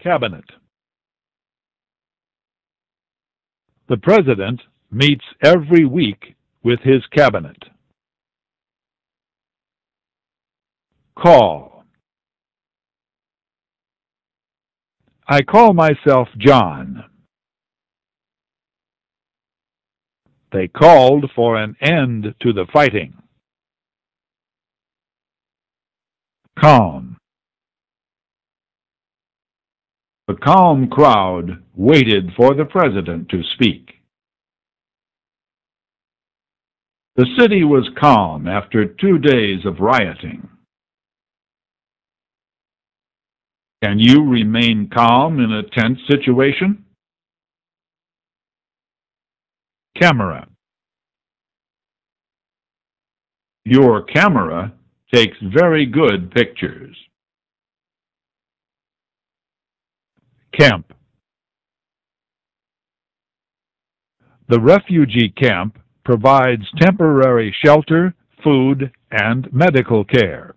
Cabinet. The President meets every week with his Cabinet. Call. I call myself John. They called for an end to the fighting. Calm. The calm crowd waited for the President to speak. The city was calm after 2 days of rioting. Can you remain calm in a tense situation? Camera. Your camera takes very good pictures. Camp. The refugee camp provides temporary shelter, food, and medical care.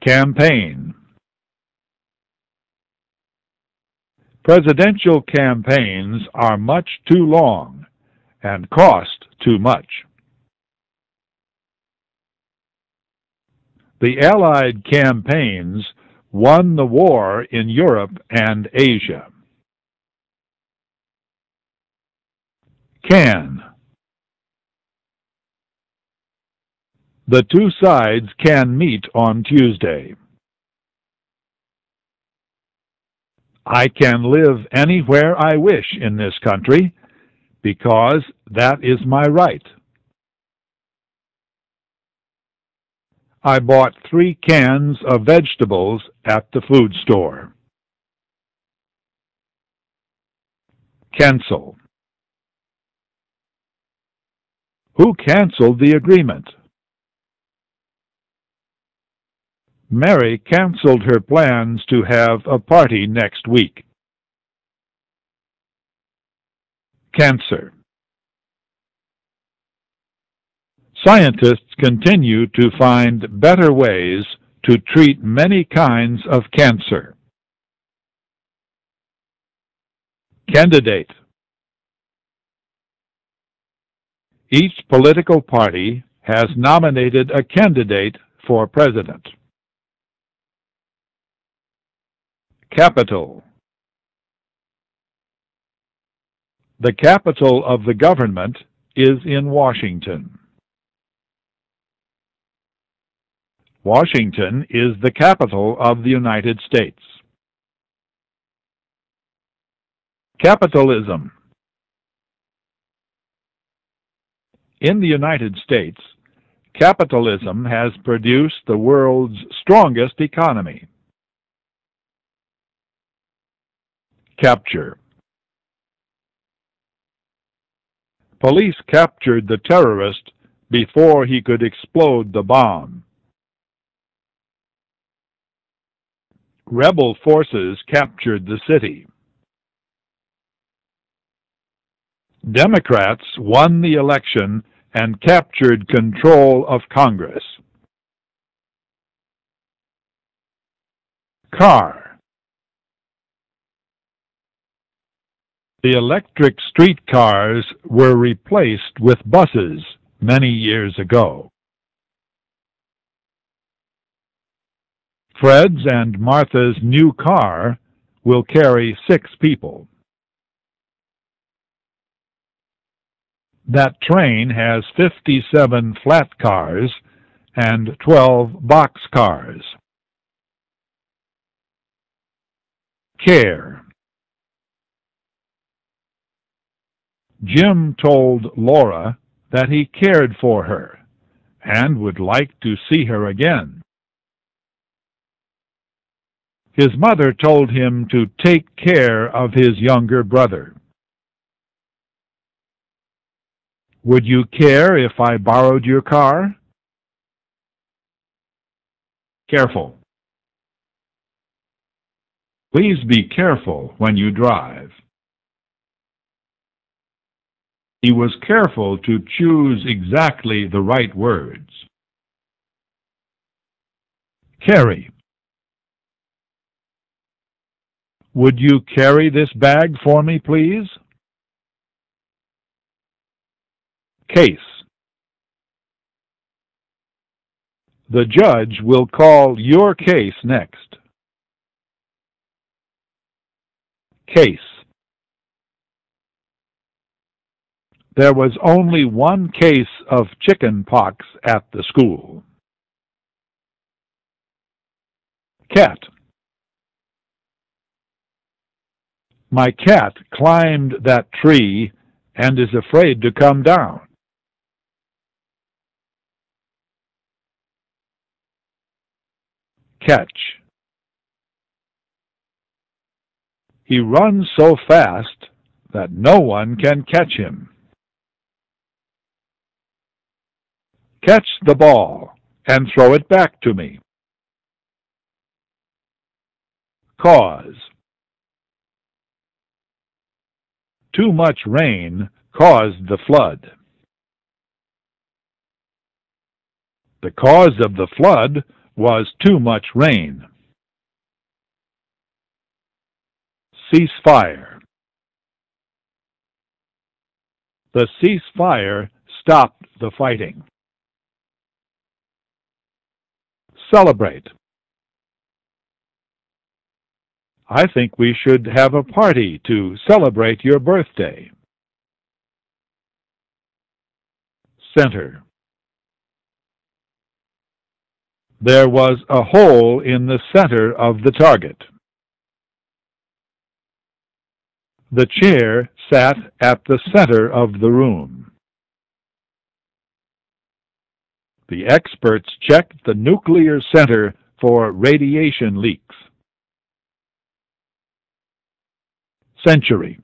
Campaign. Presidential campaigns are much too long and cost too much. The Allied campaigns won the war in Europe and Asia. Can. The two sides can meet on Tuesday. I can live anywhere I wish in this country because that is my right. I bought 3 cans of vegetables at the food store. Cancel. Who canceled the agreement? Mary canceled her plans to have a party next week. Cancer. Scientists continue to find better ways to treat many kinds of cancer. Candidate. Each political party has nominated a candidate for president. Capital. The capital of the government is in Washington. Washington is the capital of the United States. Capitalism. In the United States, capitalism has produced the world's strongest economy. Capture. Police captured the terrorist before he could explode the bomb. Rebel forces captured the city. Democrats won the election and captured control of Congress. Car. The electric streetcars were replaced with buses many years ago. Fred's and Martha's new car will carry 6 people. That train has 57 flat cars and 12 box cars. Care. Jim told Laura that he cared for her and would like to see her again. His mother told him to take care of his younger brother. Would you care if I borrowed your car? Careful. Please be careful when you drive. He was careful to choose exactly the right words. Carry. Would you carry this bag for me, please? Case. The judge will call your case next. Case. There was only one case of chicken pox at the school. Cat. My cat climbed that tree and is afraid to come down. Catch. He runs so fast that no one can catch him. Catch the ball and throw it back to me. Cause. Too much rain caused the flood. The cause of the flood was too much rain. Ceasefire. The ceasefire stopped the fighting. Celebrate. I think we should have a party to celebrate your birthday. Center. There was a hole in the center of the target. The chair sat at the center of the room. The experts checked the nuclear center for radiation leaks. Century.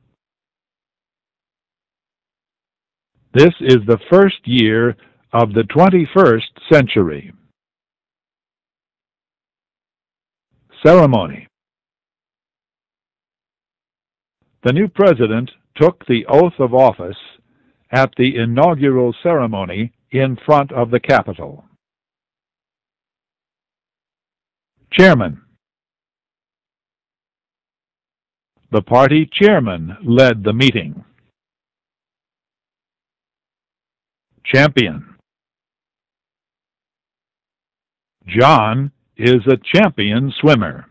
This is the first year of the 21st century. Ceremony. The new president took the oath of office at the inaugural ceremony in front of the Capitol. Chairman. The party chairman led the meeting. Champion. John is a champion swimmer.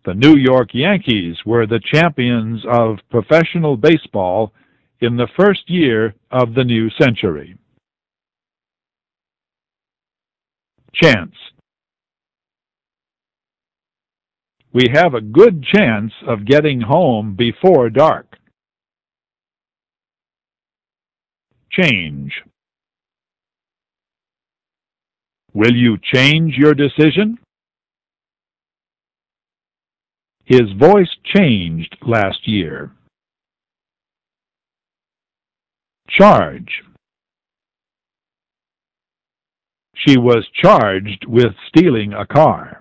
The New York Yankees were the champions of professional baseball in the first year of the new century. Chance. We have a good chance of getting home before dark. Change. Will you change your decision? His voice changed last year. Charge. She was charged with stealing a car.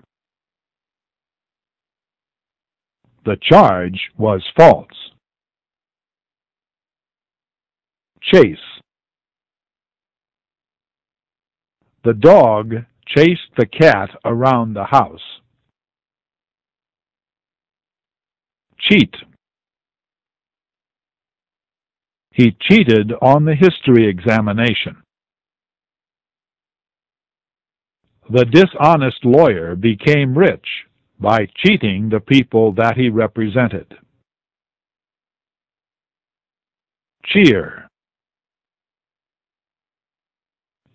The charge was false. Chase. The dog chased the cat around the house. Cheat. He cheated on the history examination. The dishonest lawyer became rich by cheating the people that he represented. Cheer.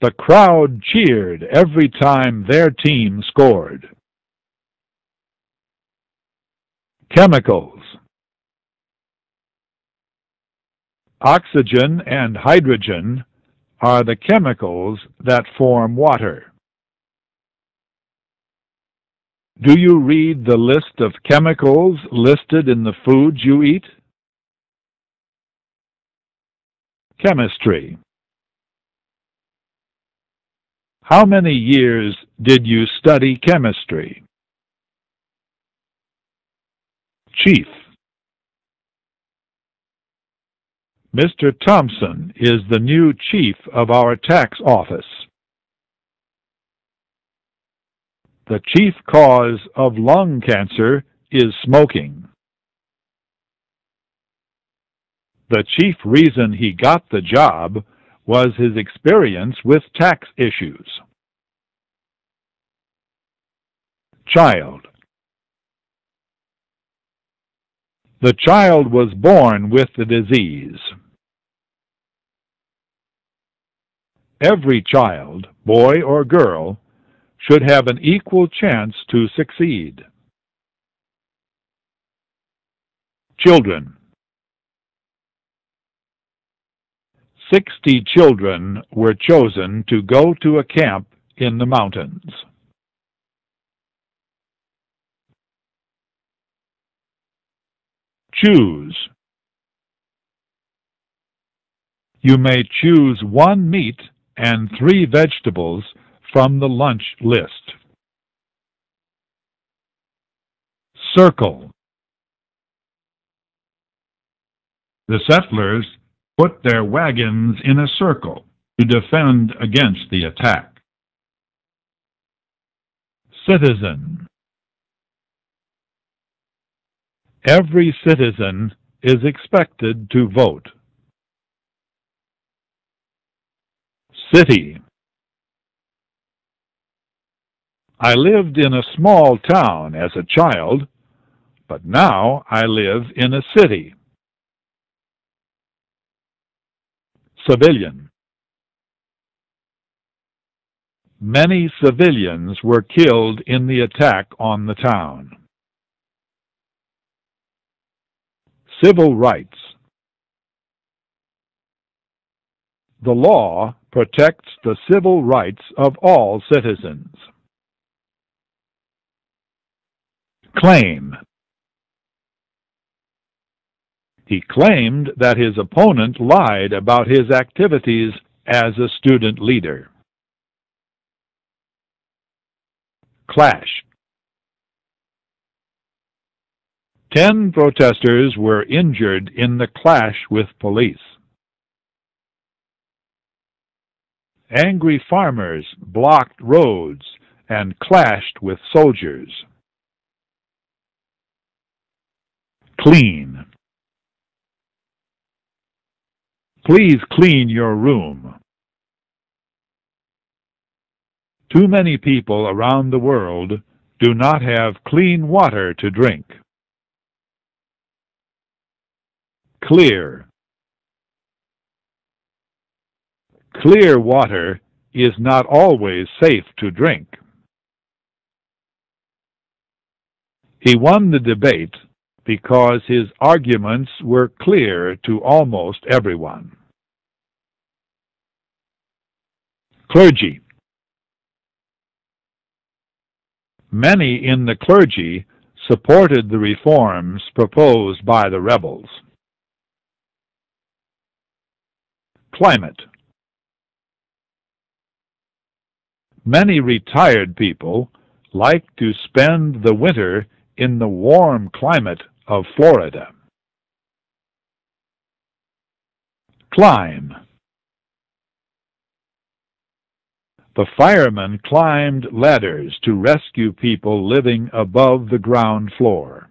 The crowd cheered every time their team scored. Chemicals. Oxygen and hydrogen are the chemicals that form water. Do you read the list of chemicals listed in the foods you eat? Chemistry. How many years did you study chemistry? Chief. Mr. Thompson is the new chief of our tax office. The chief cause of lung cancer is smoking. The chief reason he got the job was his experience with tax issues. Child. The child was born with the disease. Every child, boy or girl, should have an equal chance to succeed. Children. 60 children were chosen to go to a camp in the mountains. Choose. You may choose 1 meat and 3 vegetables from the lunch list. Circle. The settlers put their wagons in a circle to defend against the attack. Citizen. Every citizen is expected to vote. City. I lived in a small town as a child, but now I live in a city. Civilian. Many civilians were killed in the attack on the town. Civil rights. The law protects the civil rights of all citizens. Claim. He claimed that his opponent lied about his activities as a student leader. Clash. 10 protesters were injured in the clash with police. Angry farmers blocked roads and clashed with soldiers. Clean. Please clean your room. Too many people around the world do not have clean water to drink. Clear. Clear water is not always safe to drink. He won the debate because his arguments were clear to almost everyone. Clergy. Many in the clergy supported the reforms proposed by the rebels. Climate. Many retired people like to spend the winter in the warm climate of Florida. Climb. The firemen climbed ladders to rescue people living above the ground floor.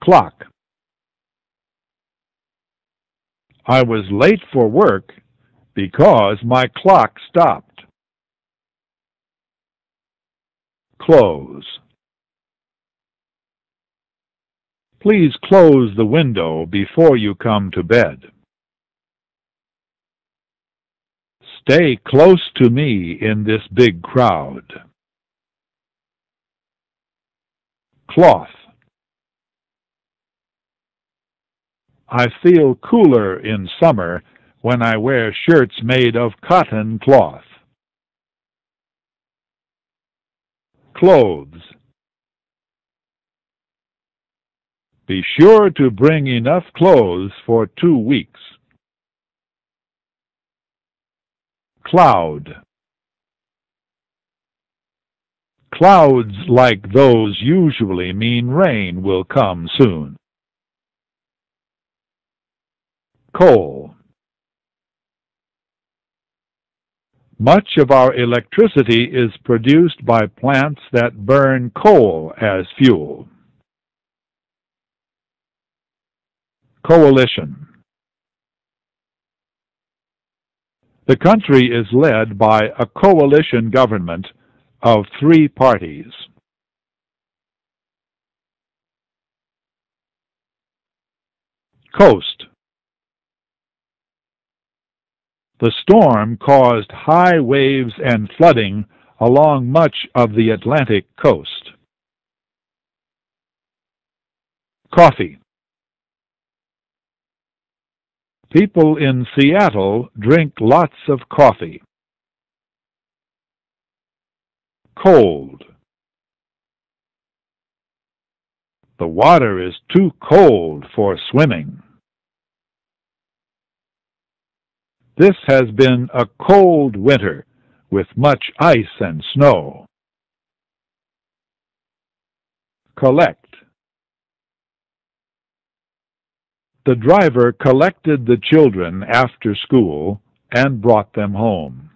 Clock. I was late for work because my clock stopped. Close. Please close the window before you come to bed. Stay close to me in this big crowd. Cloth. I feel cooler in summer when I wear shirts made of cotton cloth. Clothes. Be sure to bring enough clothes for 2 weeks. Cloud. Clouds like those usually mean rain will come soon. Coal. Much of our electricity is produced by plants that burn coal as fuel. Coalition. The country is led by a coalition government of 3 parties. Coast. The storm caused high waves and flooding along much of the Atlantic coast. Coffee. People in Seattle drink lots of coffee. Cold. The water is too cold for swimming. This has been a cold winter with much ice and snow. Collect. The driver collected the children after school and brought them home.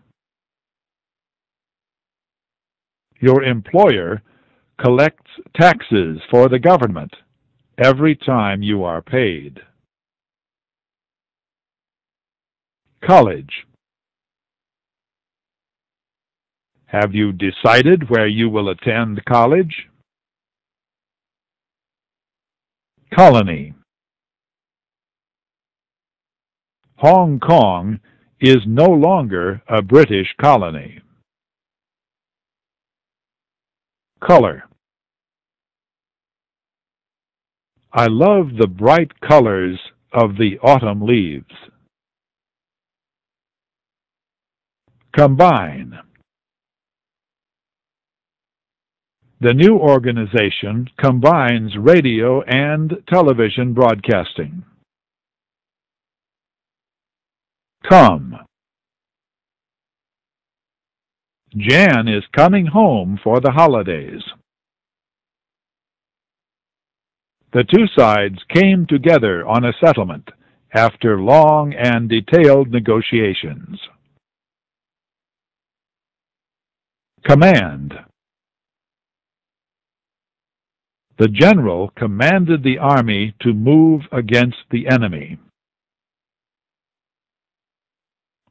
Your employer collects taxes for the government every time you are paid. College. Have you decided where you will attend college? Colony. Hong Kong is no longer a British colony. Color. I love the bright colors of the autumn leaves. Combine. The new organization combines radio and television broadcasting. Come. Jan is coming home for the holidays. The 2 sides came together on a settlement after long and detailed negotiations. Command. The general commanded the army to move against the enemy.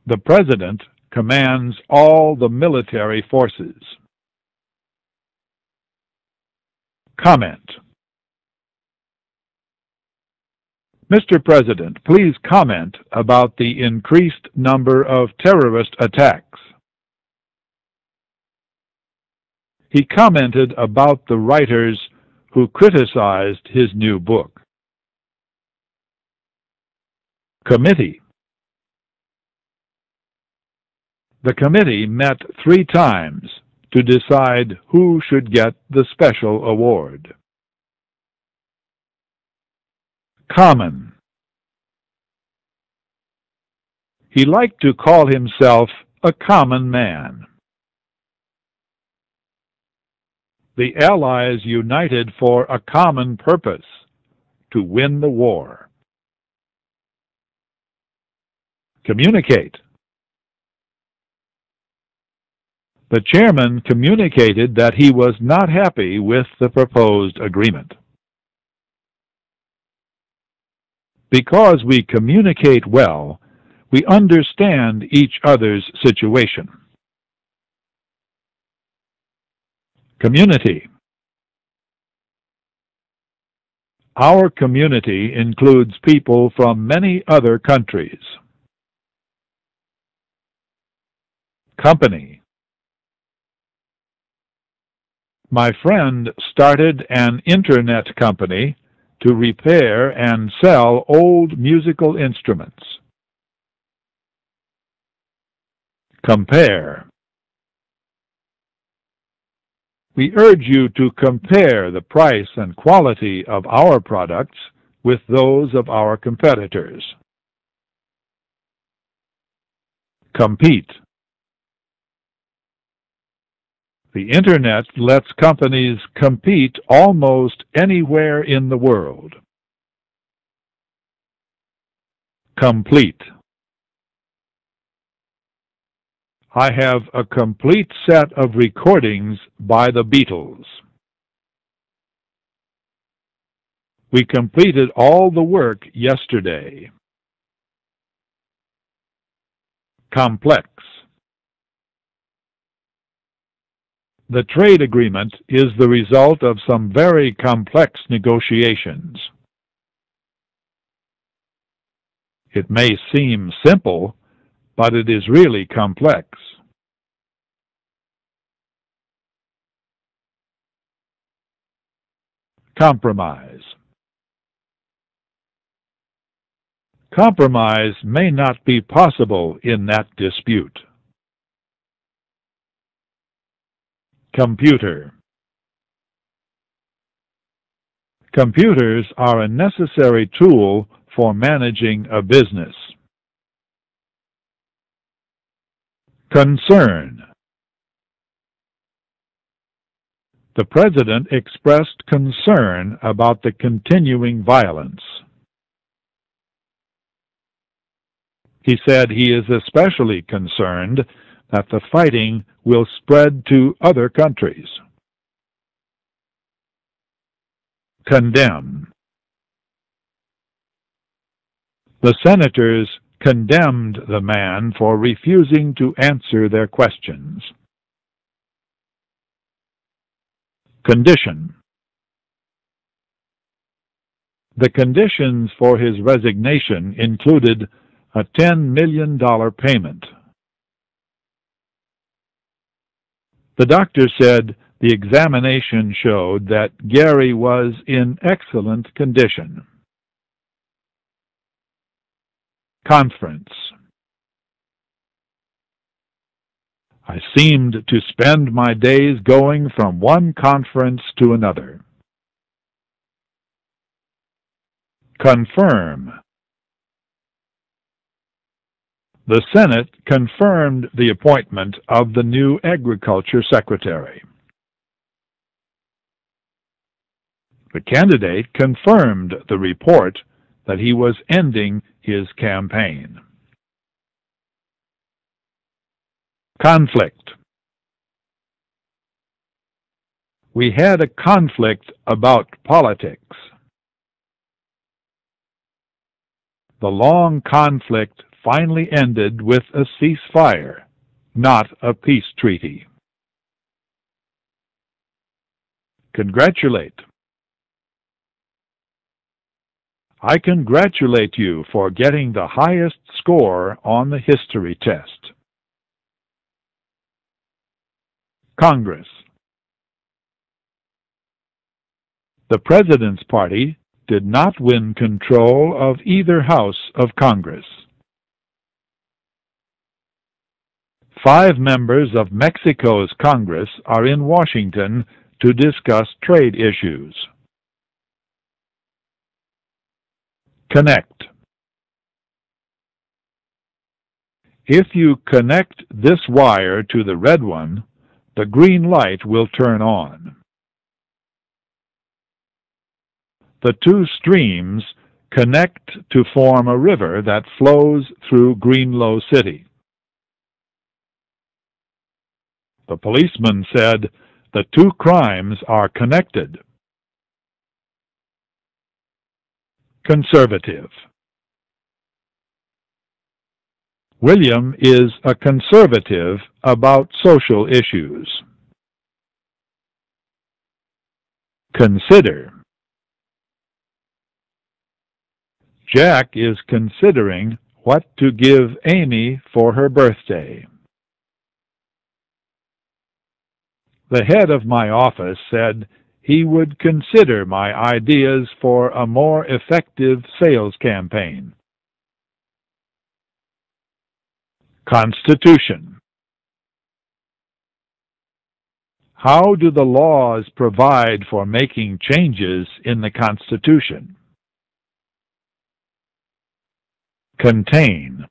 The president commands all the military forces. Comment. Mr. President, please comment about the increased number of terrorist attacks. He commented about the writers who criticized his new book. Committee. The committee met 3 times to decide who should get the special award. Common. He liked to call himself a common man. The Allies united for a common purpose, to win the war. Communicate. The chairman communicated that he was not happy with the proposed agreement. Because we communicate well, we understand each other's situation. Community. Our community includes people from many other countries. Company. My friend started an internet company to repair and sell old musical instruments. Compare. We urge you to compare the price and quality of our products with those of our competitors. Compete. The Internet lets companies compete almost anywhere in the world. Complete. I have a complete set of recordings by the Beatles. We completed all the work yesterday. Complex. The trade agreement is the result of some very complex negotiations. It may seem simple, but it is really complex. Compromise. Compromise may not be possible in that dispute. Computer. Computers are a necessary tool for managing a business. Concern. The President expressed concern about the continuing violence. He said he is especially concerned that the fighting will spread to other countries. Condemn. The senators condemned the man for refusing to answer their questions. Condition. The conditions for his resignation included a $10 million payment. The doctor said the examination showed that Gary was in excellent condition. Conference. I seemed to spend my days going from one conference to another. Confirm. The Senate confirmed the appointment of the new Agriculture Secretary. The candidate confirmed the report that he was ending his campaign. Conflict. We had a conflict about politics. The long conflict finally ended with a ceasefire, not a peace treaty. Congratulate. I congratulate you for getting the highest score on the history test. Congress. The President's party did not win control of either house of Congress. 5 members of Mexico's Congress are in Washington to discuss trade issues. Connect. If you connect this wire to the red one, the green light will turn on. The 2 streams connect to form a river that flows through Greenlow City. The policeman said the 2 crimes are connected. Conservative. William is a conservative about social issues. Consider. Jack is considering what to give Amy for her birthday. The head of my office said he would consider my ideas for a more effective sales campaign. Constitution. How do the laws provide for making changes in the Constitution? Contain.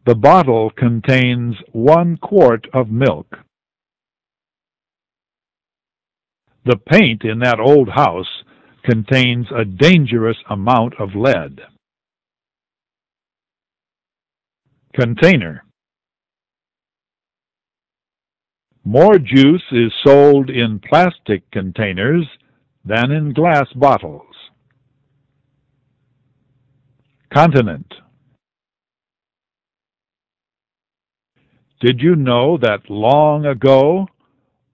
The bottle contains 1 quart of milk. The paint in that old house contains a dangerous amount of lead. Container. More juice is sold in plastic containers than in glass bottles. Continent. Did you know that long ago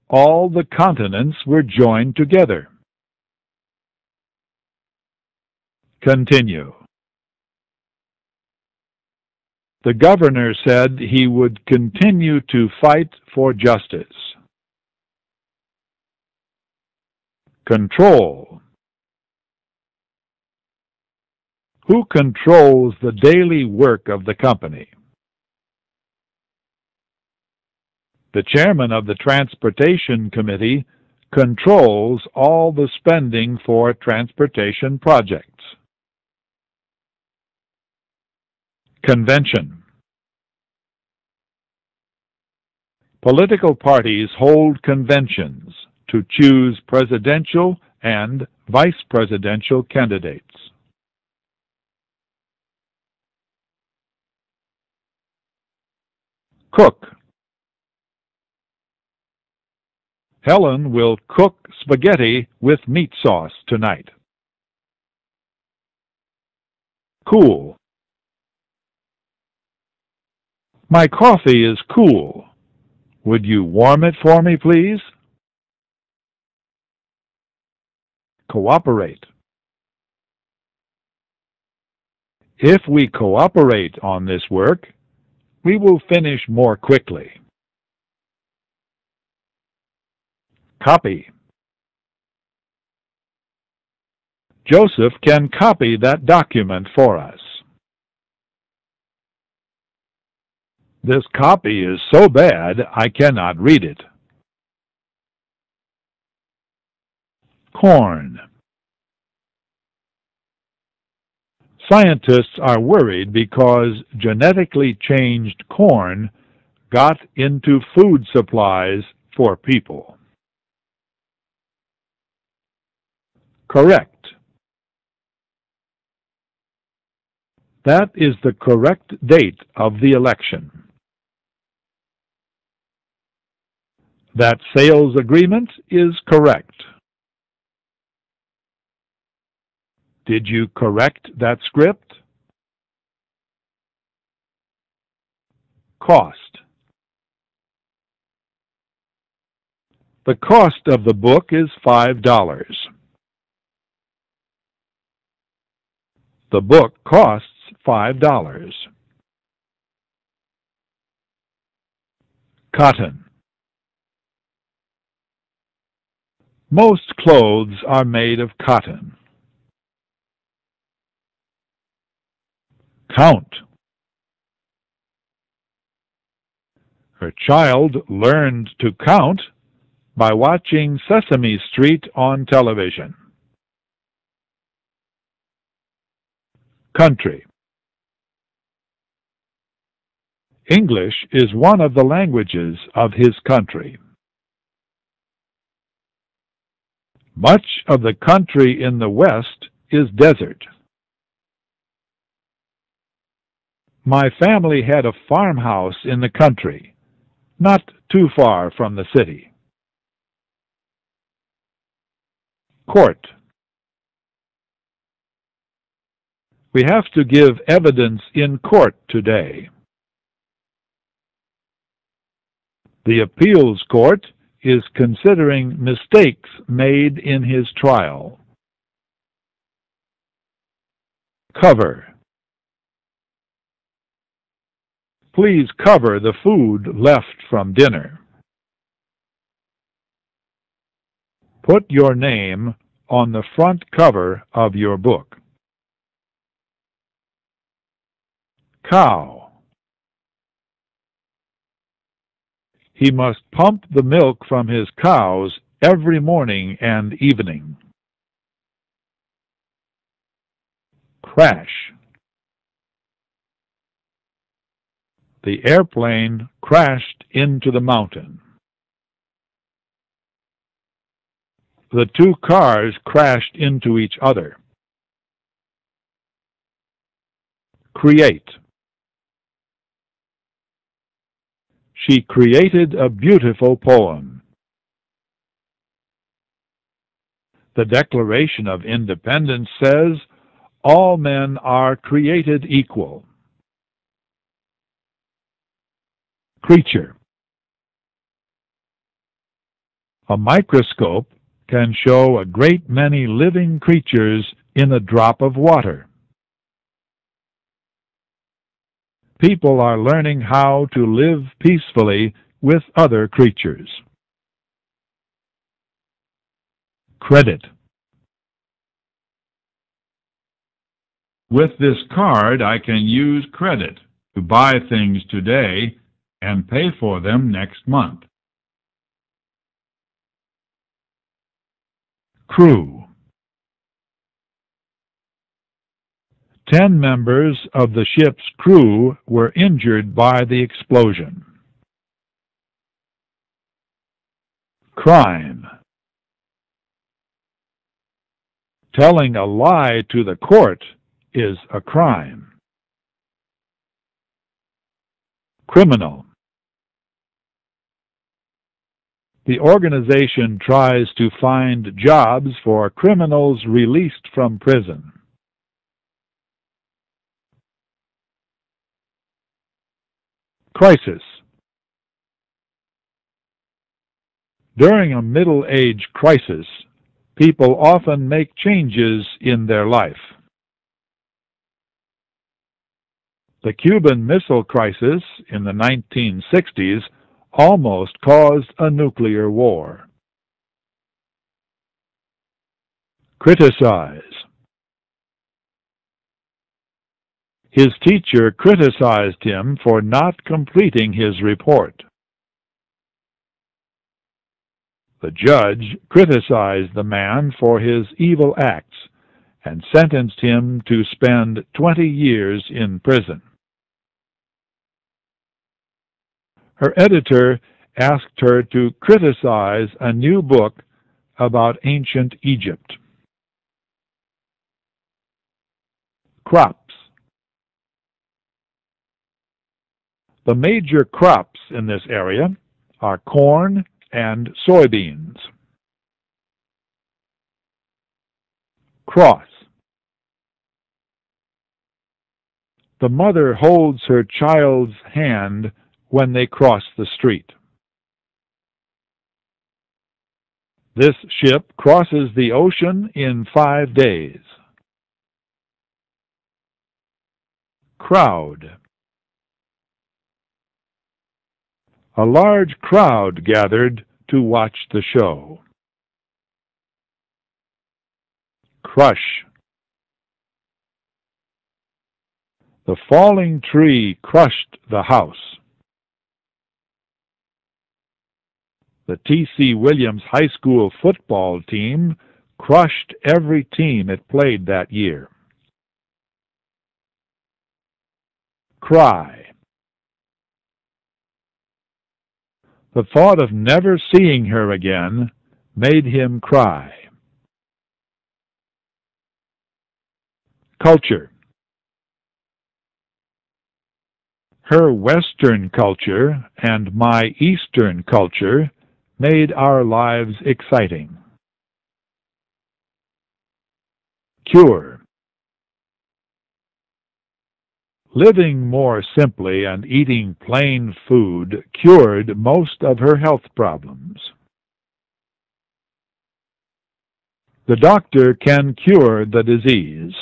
all the continents were joined together? Continue. The governor said he would continue to fight for justice. Control. Who controls the daily work of the company? The chairman of the Transportation Committee controls all the spending for transportation projects. Convention. Political parties hold conventions to choose presidential and vice presidential candidates. Cook. Helen will cook spaghetti with meat sauce tonight. Cool. My coffee is cool. Would you warm it for me, please? Cooperate. If we cooperate on this work, we will finish more quickly. Copy. Joseph can copy that document for us. This copy is so bad I cannot read it. Corn. Scientists are worried because genetically changed corn got into food supplies for people. Correct. That is the correct date of the election. That sales agreement is correct. Did you correct that script? Cost. The cost of the book is $5. The book costs $5. Cotton. Most clothes are made of cotton. Count. Her child learned to count by watching Sesame Street on television. Country. English is one of the languages of his country. Much of the country in the West is desert. My family had a farmhouse in the country, not too far from the city. Court. We have to give evidence in court today. The appeals court is considering mistakes made in his trial. Cover. Please cover the food left from dinner. Put your name on the front cover of your book. Cow. He must pump the milk from his cows every morning and evening. Crash. The airplane crashed into the mountain. The two cars crashed into each other. Create. She created a beautiful poem. The Declaration of Independence says, all men are created equal. Creature. A microscope can show a great many living creatures in a drop of water. People are learning how to live peacefully with other creatures. Credit. With this card, I can use credit to buy things today and pay for them next month. Crew. 10 members of the ship's crew were injured by the explosion. Crime. Telling a lie to the court is a crime. Criminal. The organization tries to find jobs for criminals released from prison. Crisis. During a middle-age crisis, people often make changes in their life. The Cuban Missile Crisis in the 1960s almost caused a nuclear war. Criticize. His teacher criticized him for not completing his report. The judge criticized the man for his evil acts and sentenced him to spend 20 years in prison. Her editor asked her to criticize a new book about ancient Egypt. Crops. The major crops in this area are corn and soybeans. Cross. The mother holds her child's hand when they cross the street. This ship crosses the ocean in 5 days. Crowd. A large crowd gathered to watch the show. Crush. The falling tree crushed the house. The T.C. Williams High School football team crushed every team it played that year. Cry. The thought of never seeing her again made him cry. Culture. Her Western culture and my Eastern culture made our lives exciting. Cure. Living more simply and eating plain food cured most of her health problems. The doctor can cure the disease.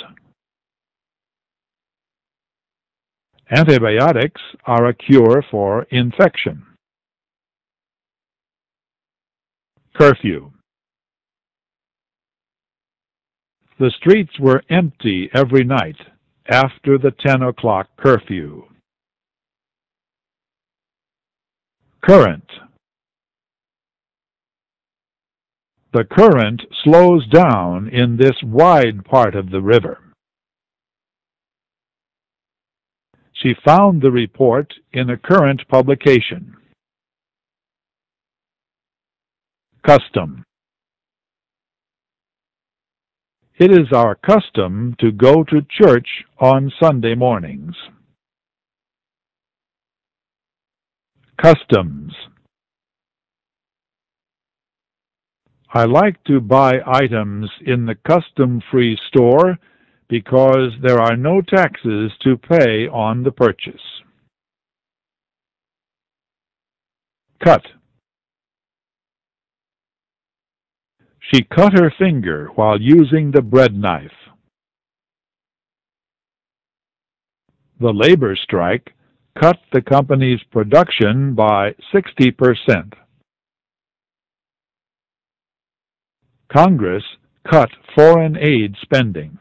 Antibiotics are a cure for infection. Curfew. The streets were empty every night after the 10 o'clock curfew. Current. The current slows down in this wide part of the river. She found the report in a current publication. Custom. It is our custom to go to church on Sunday mornings. Customs. I like to buy items in the custom-free store because there are no taxes to pay on the purchase. Cut. She cut her finger while using the bread knife. The labor strike cut the company's production by 60%. Congress cut foreign aid spending.